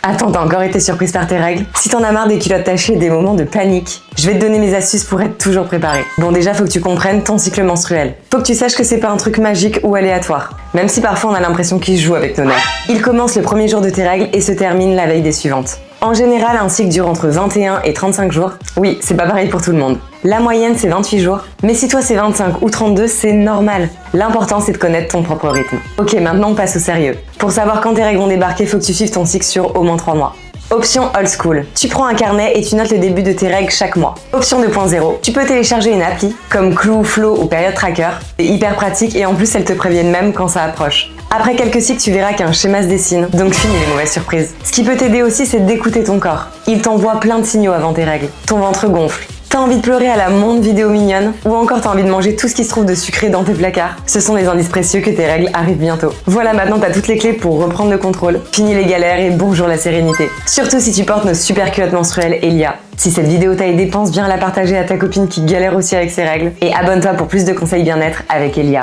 Attends, t'as encore été surprise par tes règles? Si t'en as marre des culottes tachées et des moments de panique, je vais te donner mes astuces pour être toujours préparée. Bon, déjà, faut que tu comprennes ton cycle menstruel. Faut que tu saches que c'est pas un truc magique ou aléatoire. Même si parfois on a l'impression qu'il se joue avec nos nerfs. Il commence le premier jour de tes règles et se termine la veille des suivantes. En général, un cycle dure entre 21 et 35 jours. Oui, c'est pas pareil pour tout le monde. La moyenne, c'est 28 jours. Mais si toi, c'est 25 ou 32, c'est normal. L'important, c'est de connaître ton propre rythme. Ok, maintenant, on passe au sérieux. Pour savoir quand tes règles vont débarquer, faut que tu suives ton cycle sur au moins 3 mois. Option old school. Tu prends un carnet et tu notes le début de tes règles chaque mois. Option 2.0. Tu peux télécharger une appli comme Clue, Flow ou Period Tracker. C'est hyper pratique et en plus, elles te préviennent même quand ça approche. Après quelques cycles, tu verras qu'un schéma se dessine, donc fini les mauvaises surprises. Ce qui peut t'aider aussi, c'est d'écouter ton corps. Il t'envoie plein de signaux avant tes règles. Ton ventre gonfle. T'as envie de pleurer à la montre vidéo mignonne, ou encore t'as envie de manger tout ce qui se trouve de sucré dans tes placards. Ce sont des indices précieux que tes règles arrivent bientôt. Voilà, maintenant t'as toutes les clés pour reprendre le contrôle. Fini les galères et bonjour la sérénité. Surtout si tu portes nos super culottes menstruelles Elia. Si cette vidéo t'a aidé, pense bien à la partager à ta copine qui galère aussi avec ses règles. Et abonne-toi pour plus de conseils bien-être avec Elia.